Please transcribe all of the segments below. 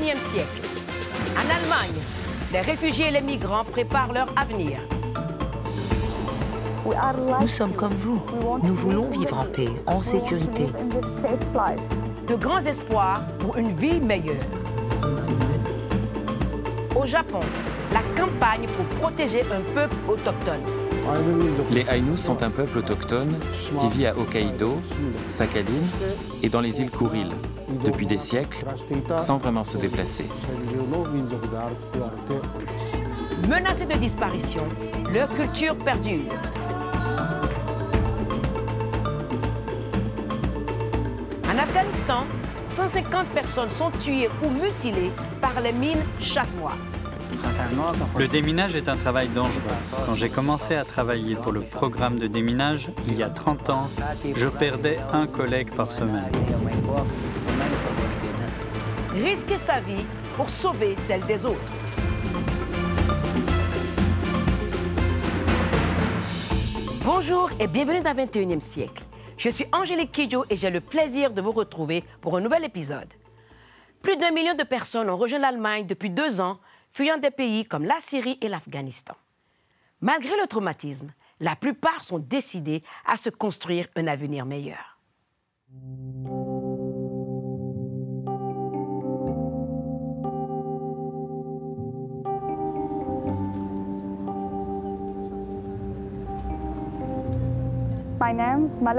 XXIe siècle. En Allemagne, les réfugiés et les migrants préparent leur avenir. Nous sommes comme vous. Nous voulons vivre en paix, en sécurité. De grands espoirs pour une vie meilleure. Au Japon, la campagne pour protéger un peuple autochtone. Les Aïnous sont un peuple autochtone qui vit à Hokkaido, Sakhalin et dans les îles Kouriles depuis des siècles sans vraiment se déplacer. Menacés de disparition, leur culture perdure. En Afghanistan, 150 personnes sont tuées ou mutilées par les mines chaque mois. Le déminage est un travail dangereux. Quand j'ai commencé à travailler pour le programme de déminage, il y a 30 ans, je perdais un collègue par semaine. Risquer sa vie pour sauver celle des autres. Bonjour et bienvenue dans le XXIe siècle. Je suis Angélique Kidjo et j'ai le plaisir de vous retrouver pour un nouvel épisode. Plus d'1 million de personnes ont rejoint l'Allemagne depuis 2 ans, fuyant des pays comme la Syrie et l'Afghanistan. Malgré le traumatisme, la plupart sont décidés à se construire un avenir meilleur.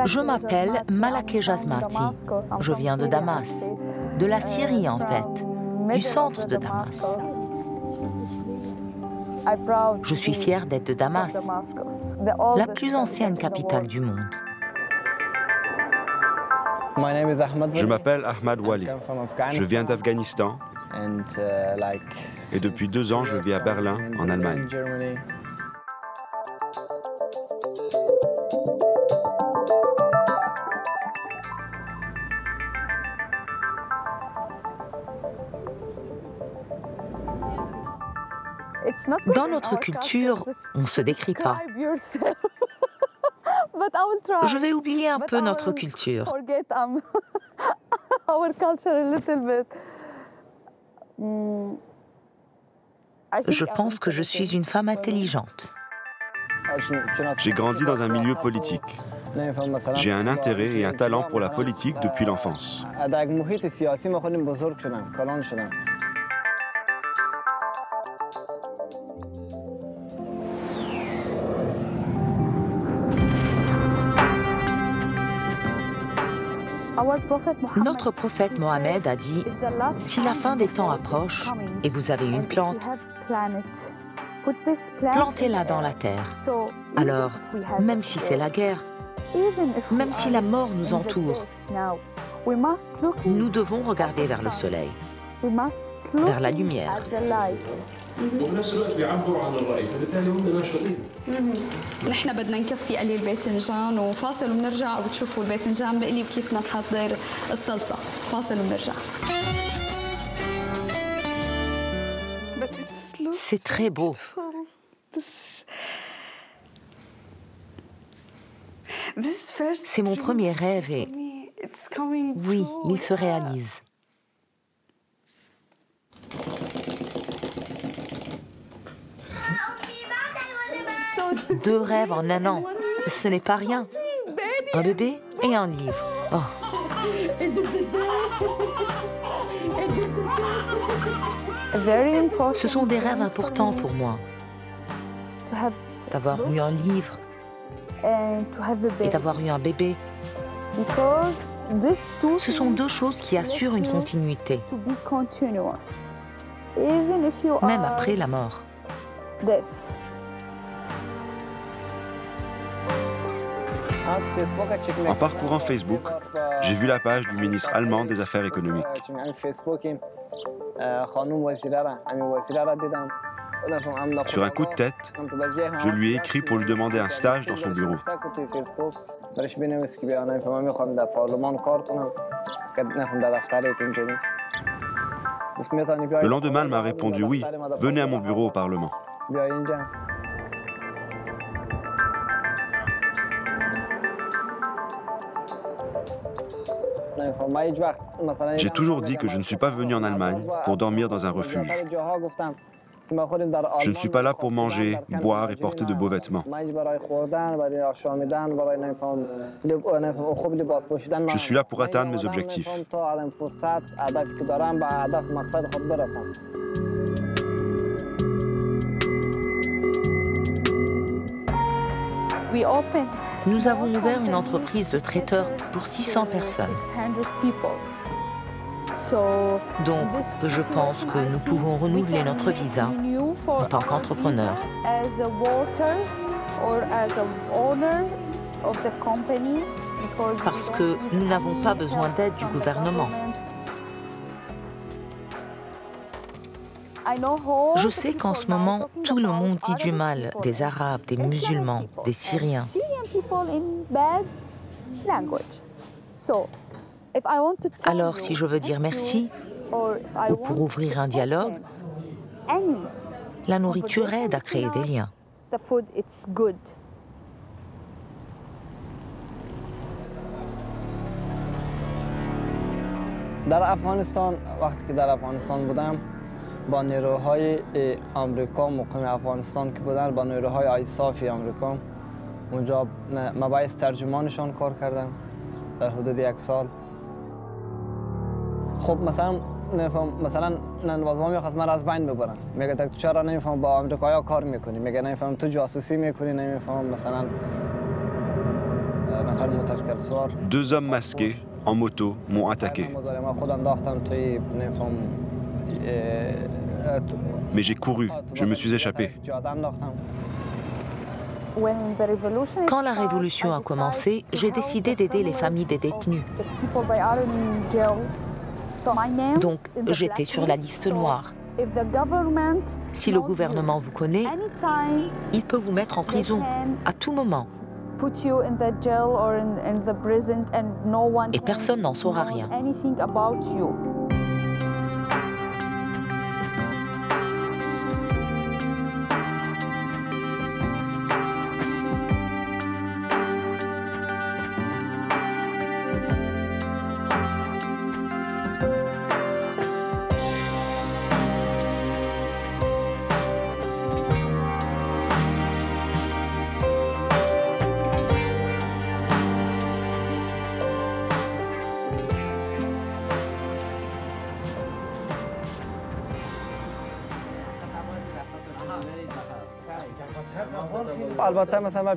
Je m'appelle Malake Jazmati. Je viens de Damas, de la Syrie en fait, du centre de Damas. Je suis fière d'être de Damas, la plus ancienne capitale du monde. Je m'appelle Ahmad Wali. Je viens d'Afghanistan et depuis 2 ans, je vis à Berlin, en Allemagne. Dans notre culture, on ne se décrit pas. Je vais oublier un peu notre culture. Je pense que je suis une femme intelligente. J'ai grandi dans un milieu politique. J'ai un intérêt et un talent pour la politique depuis l'enfance. Notre prophète Mohammed a dit « Si la fin des temps approche et vous avez une plante, plantez-la dans la terre. Alors, même si c'est la guerre, même si la mort nous entoure, nous devons regarder vers le soleil, vers la lumière. » وبنفس الوقت بيعبروا عن الرأي فبالتالي هم ناشطين. نحن بدنا نكفي قليل باذنجان وفاصل وبنرجع وبتشوفوا الباذنجان بقلي وكيف نحضر الصلصة. فاصل وبنرجع. C'est très beau. C'est mon premier rêve et oui, il se réalise. Deux rêves en un an, ce n'est pas rien. Un bébé et un livre. Oh. Ce sont des rêves importants pour moi. D'avoir eu un livre et d'avoir eu un bébé. Ce sont 2 choses qui assurent une continuité, même après la mort. En parcourant Facebook, j'ai vu la page du ministre allemand des Affaires économiques. Sur un coup de tête, je lui ai écrit pour lui demander un stage dans son bureau. Le lendemain, elle m'a répondu « Oui, venez à mon bureau au Parlement ». J'ai toujours dit que je ne suis pas venu en Allemagne pour dormir dans un refuge. Je ne suis pas là pour manger, boire et porter de beaux vêtements. Je suis là pour atteindre mes objectifs. Nous avons ouvert une entreprise de traiteurs pour 600 personnes. Donc, je pense que nous pouvons renouveler notre visa en tant qu'entrepreneur. Parce que nous n'avons pas besoin d'aide du gouvernement. Je sais qu'en ce moment, tout le monde dit du mal des Arabes, des musulmans, des Syriens. Alors, si je veux dire merci, ou pour ouvrir un dialogue, la nourriture aide à créer des liens. با نیروهای آمریکا مقیم افغانستان که بودن با نیروهای آیسافی آمریکا اونجا مباحث ترجمانشان کار کردم در حدود 1 سال. خب مثلا نوازما میخواست من از بین ببرن، میگه تو چرا نمیفهم با آمریکایا کار میکنی، میگه نمیفهم تو جاسوسی میکنی، نمیفهم مثلا نفر متشکر سوار. Deux hommes masqués en moto m'ont attaqué. من خودم داختم توی نمیفهم. Mais j'ai couru, je me suis échappé. Quand la révolution a commencé, j'ai décidé d'aider les familles des détenus. Donc, j'étais sur la liste noire. Si le gouvernement vous connaît, il peut vous mettre en prison à tout moment. Et personne n'en saura rien.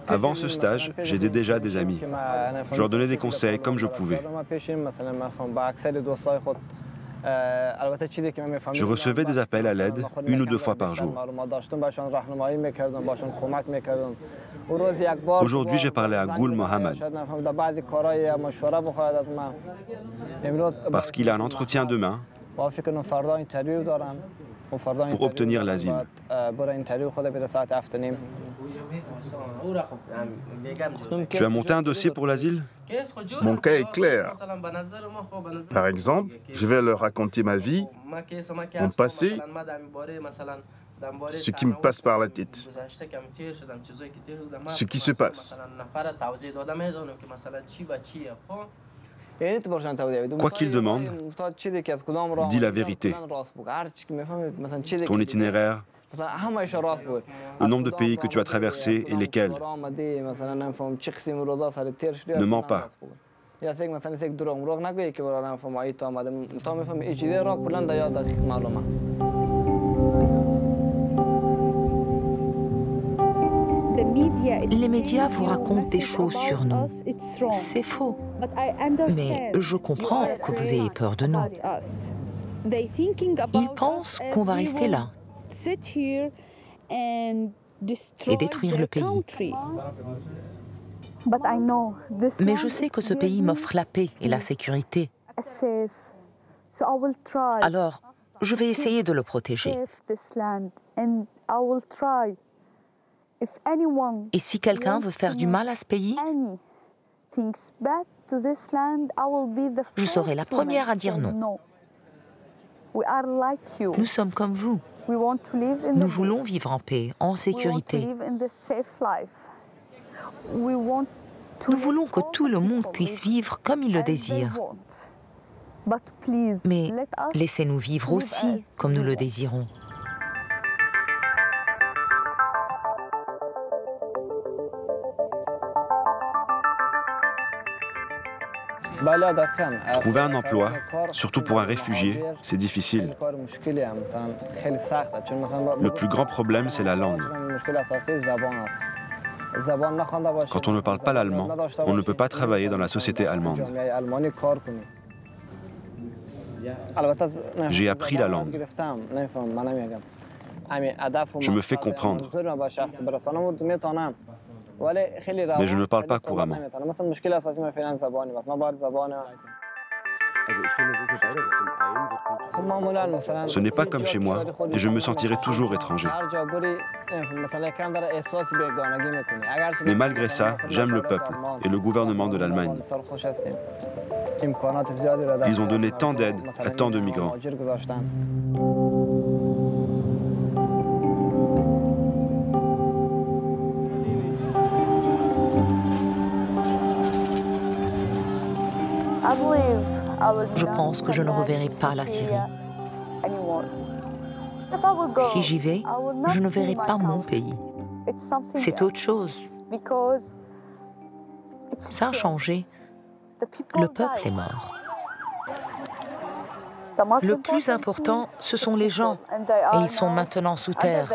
Avant ce stage, j'aidais déjà des amis. Je leur donnais des conseils comme je pouvais. Je recevais des appels à l'aide 1 ou 2 fois par jour. Aujourd'hui, j'ai parlé à Gul Mohammad parce qu'il a un entretien demain pour obtenir l'asile. Tu as monté un dossier pour l'asile? Mon cas est clair. Par exemple, je vais leur raconter ma vie, mon passé, ce qui me passe par la tête, ce qui se passe. Quoi qu'il demande, dis la vérité. Ton itinéraire, le nombre de pays que tu as traversés et lesquels. Ne mens pas. Les médias vous racontent des choses sur nous. C'est faux. Mais je comprends que vous ayez peur de nous. Ils pensent qu'on va rester là et détruire le pays. Mais je sais que ce pays m'offre la paix et la sécurité. Alors, je vais essayer de le protéger. Et si quelqu'un veut faire du mal à ce pays, je serai la première à dire non. Nous sommes comme vous. Nous voulons vivre en paix, en sécurité. Nous voulons que tout le monde puisse vivre comme il le désire. Mais laissez-nous vivre aussi comme nous le désirons. Trouver un emploi, surtout pour un réfugié, c'est difficile. Le plus grand problème, c'est la langue. Quand on ne parle pas l'allemand, on ne peut pas travailler dans la société allemande. J'ai appris la langue. Je me fais comprendre. Mais je ne parle pas couramment. Ce n'est pas comme chez moi et je me sentirai toujours étranger. Mais malgré ça, j'aime le peuple et le gouvernement de l'Allemagne. Ils ont donné tant d'aide à tant de migrants. Je pense que je ne reverrai pas la Syrie. Si j'y vais, je ne verrai pas mon pays. C'est autre chose. Ça a changé. Le peuple est mort. Le plus important, ce sont les gens, et ils sont maintenant sous terre.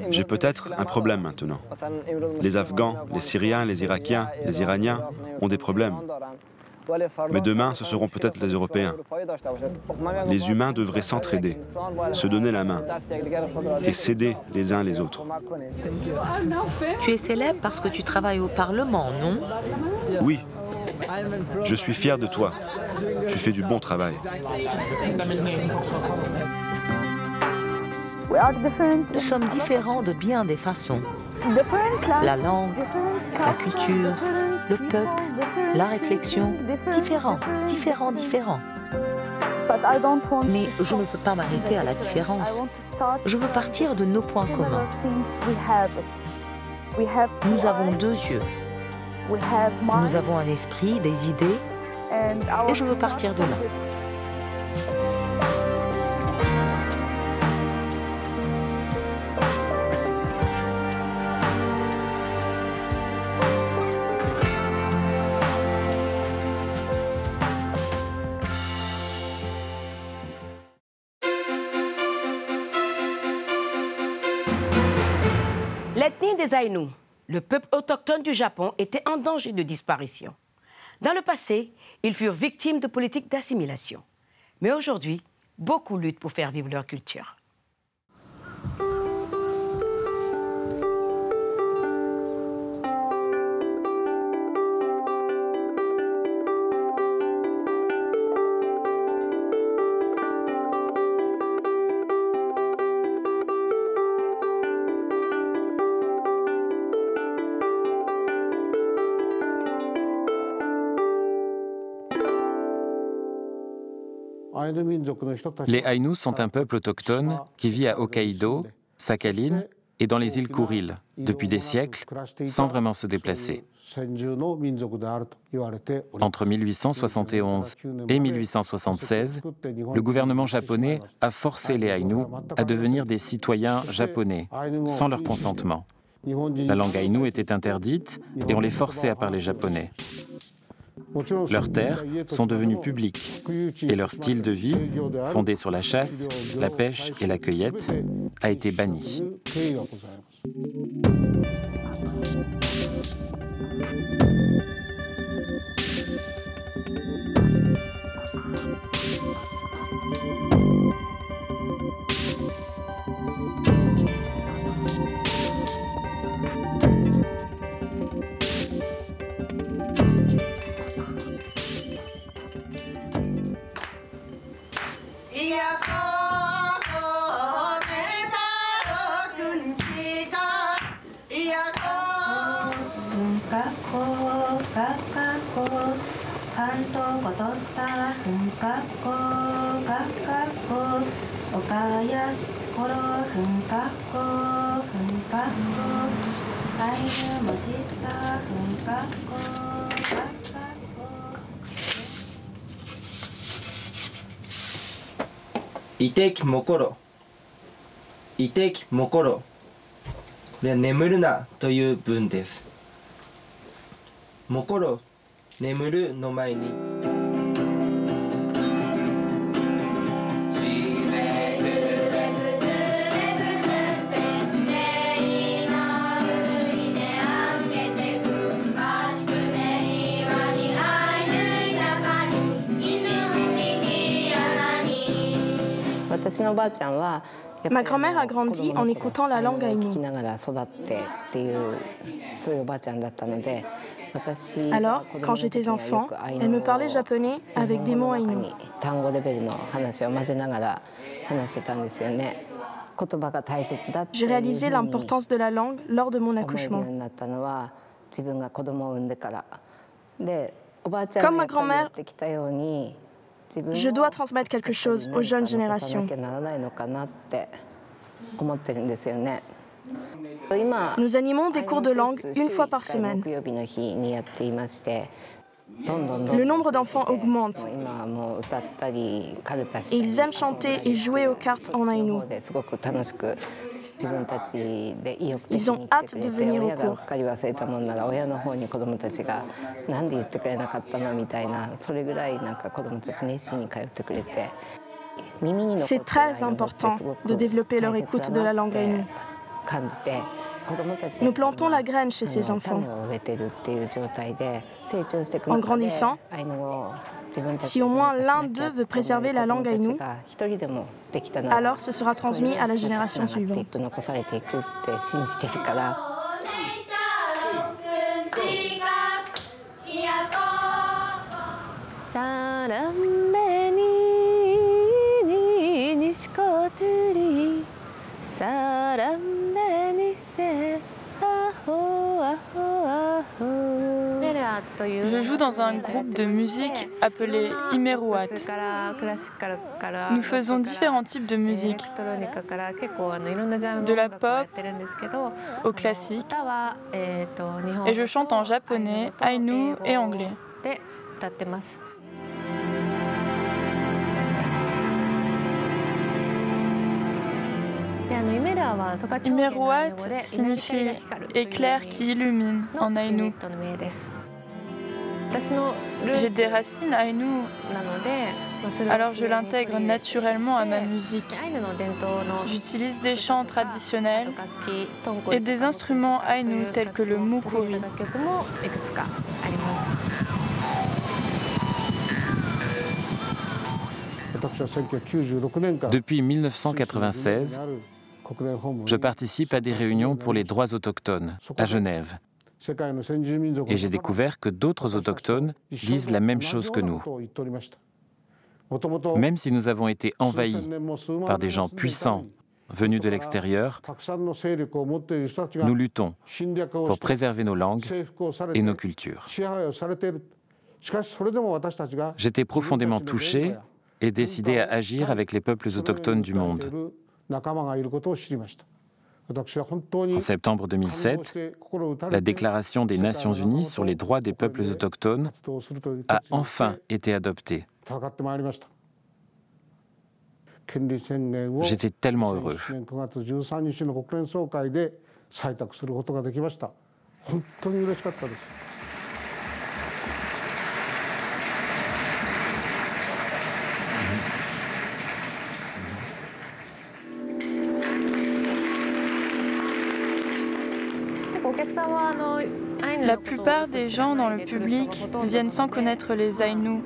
J'ai peut-être un problème maintenant. Les Afghans, les Syriens, les Irakiens, les Iraniens ont des problèmes. Mais demain, ce seront peut-être les Européens. Les humains devraient s'entraider, se donner la main et s'aider les uns les autres. Tu es célèbre parce que tu travailles au Parlement, non? Oui. Je suis fier de toi. Tu fais du bon travail. Nous sommes différents de bien des façons. La langue, la culture, le peuple, la réflexion, différents. Mais je ne peux pas m'arrêter à la différence. Je veux partir de nos points communs. Nous avons deux yeux. Nous avons un esprit, des idées, et je veux partir de là. L'ethnie des Aïnous, le peuple autochtone du Japon, était en danger de disparition. Dans le passé, ils furent victimes de politiques d'assimilation. Mais aujourd'hui, beaucoup luttent pour faire vivre leur culture. Les Aïnous sont un peuple autochtone qui vit à Hokkaido, Sakhalin et dans les îles Kouriles depuis des siècles sans vraiment se déplacer. Entre 1871 et 1876, le gouvernement japonais a forcé les Aïnous à devenir des citoyens japonais sans leur consentement. La langue aïnou était interdite et on les forçait à parler japonais. Leurs terres sont devenues publiques et leur style de vie, fondé sur la chasse, la pêche et la cueillette, a été banni. Itek mokoro. Itek mokoro. これは眠るなという文です。mokoro 眠るの前に。Ma grand-mère a grandi en écoutant la langue aïnou. Alors, quand j'étais enfant, elle me parlait japonais avec des mots aïnou. J'ai réalisé l'importance de la langue lors de mon accouchement. Comme ma grand-mère, je dois transmettre quelque chose aux jeunes générations. Nous animons des cours de langue une fois par semaine. Le nombre d'enfants augmente. Et ils aiment chanter et jouer aux cartes en aïnou. Ils ont hâte de venir au cours. C'est très important de développer leur écoute de la langue aïnou. Nous plantons la graine chez ces enfants. En grandissant, si au moins l'un d'eux veut préserver la langue aïnou, alors ce sera transmis à la génération suivante. Je joue dans un groupe de musique appelé Imeruat. Nous faisons différents types de musique, de la pop au classique, et je chante en japonais, aïnou et anglais. Imeruat signifie éclair qui illumine en aïnou. J'ai des racines aïnou, alors je l'intègre naturellement à ma musique. J'utilise des chants traditionnels et des instruments aïnou tels que le mukuri. Depuis 1996, je participe à des réunions pour les droits autochtones à Genève. Et j'ai découvert que d'autres autochtones disent la même chose que nous. Même si nous avons été envahis par des gens puissants venus de l'extérieur, nous luttons pour préserver nos langues et nos cultures. J'étais profondément touché et décidé à agir avec les peuples autochtones du monde. En septembre 2007, la Déclaration des Nations Unies sur les droits des peuples autochtones a enfin été adoptée. J'étais tellement heureux. La plupart des gens dans le public viennent sans connaître les aïnous.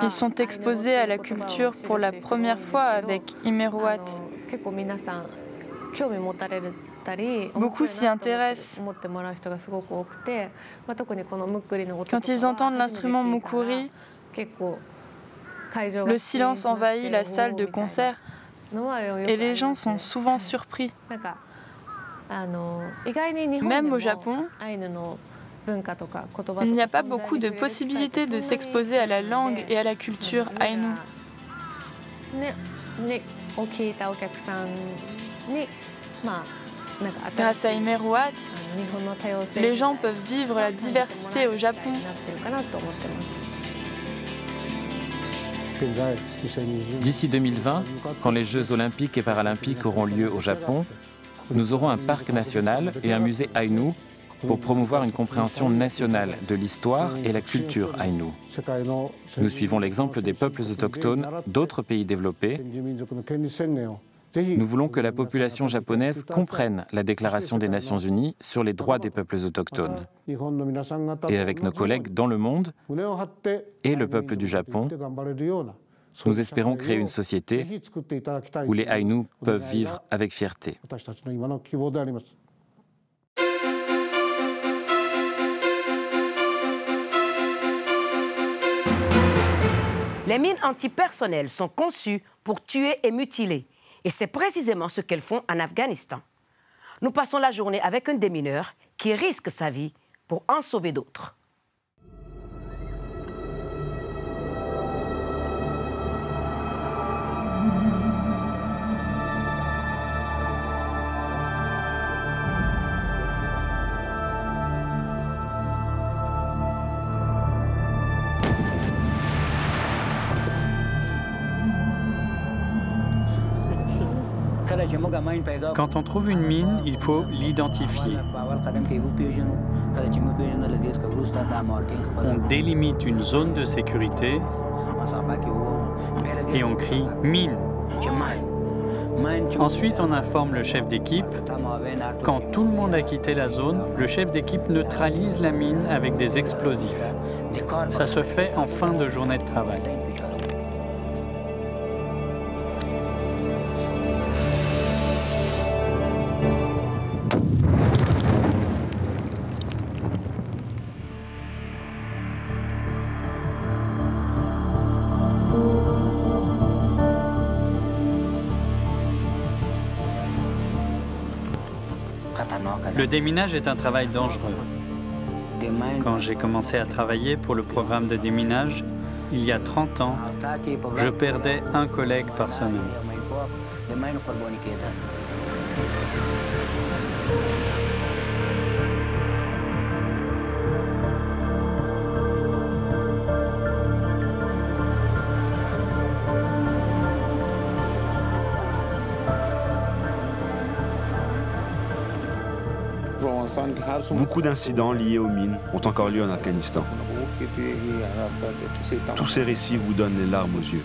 Ils sont exposés à la culture pour la première fois avec Imeruat. Beaucoup s'y intéressent. Quand ils entendent l'instrument mukuri, le silence envahit la salle de concert et les gens sont souvent surpris. Même au Japon, il n'y a pas beaucoup de possibilités de s'exposer à la langue et à la culture aïnou. Grâce à Imeruat, les gens peuvent vivre la diversité au Japon. D'ici 2020, quand les Jeux olympiques et paralympiques auront lieu au Japon, nous aurons un parc national et un musée Aïnou pour promouvoir une compréhension nationale de l'histoire et la culture Aïnou. Nous suivons l'exemple des peuples autochtones d'autres pays développés. Nous voulons que la population japonaise comprenne la Déclaration des Nations Unies sur les droits des peuples autochtones. Et avec nos collègues dans le monde et le peuple du Japon, nous espérons créer une société où les Aïnous peuvent vivre avec fierté. Les mines antipersonnelles sont conçues pour tuer et mutiler. Et c'est précisément ce qu'elles font en Afghanistan. Nous passons la journée avec un démineur qui risque sa vie pour en sauver d'autres. Quand on trouve une mine, il faut l'identifier. On délimite une zone de sécurité et on crie « mine ». Ensuite, on informe le chef d'équipe. Quand tout le monde a quitté la zone, le chef d'équipe neutralise la mine avec des explosifs. Ça se fait en fin de journée de travail. Le déminage est un travail dangereux. Quand j'ai commencé à travailler pour le programme de déminage, il y a 30 ans, je perdais un collègue par semaine. Beaucoup d'incidents liés aux mines ont encore lieu en Afghanistan. Tous ces récits vous donnent les larmes aux yeux.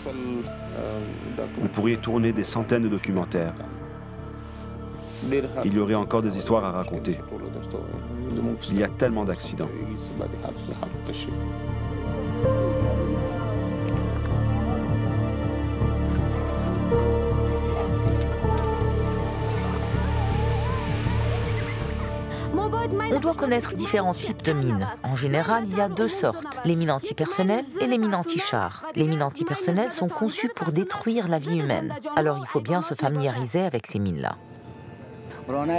Vous pourriez tourner des centaines de documentaires. Il y aurait encore des histoires à raconter. Il y a tellement d'accidents. On doit connaître différents types de mines. En général, il y a deux sortes, les mines antipersonnelles et les mines anti-chars. Les mines antipersonnelles sont conçues pour détruire la vie humaine. Alors il faut bien se familiariser avec ces mines-là.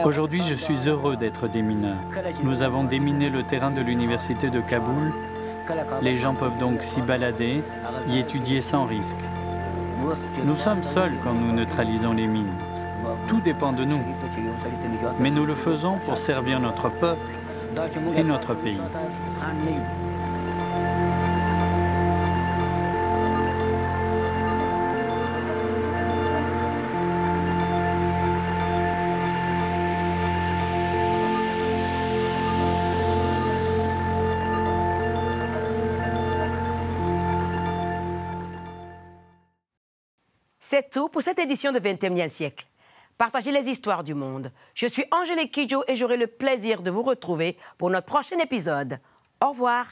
Aujourd'hui, je suis heureux d'être démineur. Nous avons déminé le terrain de l'université de Kaboul. Les gens peuvent donc s'y balader, y étudier sans risque. Nous sommes seuls quand nous neutralisons les mines. Tout dépend de nous. Mais nous le faisons pour servir notre peuple et notre pays. C'est tout pour cette édition de 21e siècle. Partagez les histoires du monde. Je suis Angélique Kidjo et j'aurai le plaisir de vous retrouver pour notre prochain épisode. Au revoir.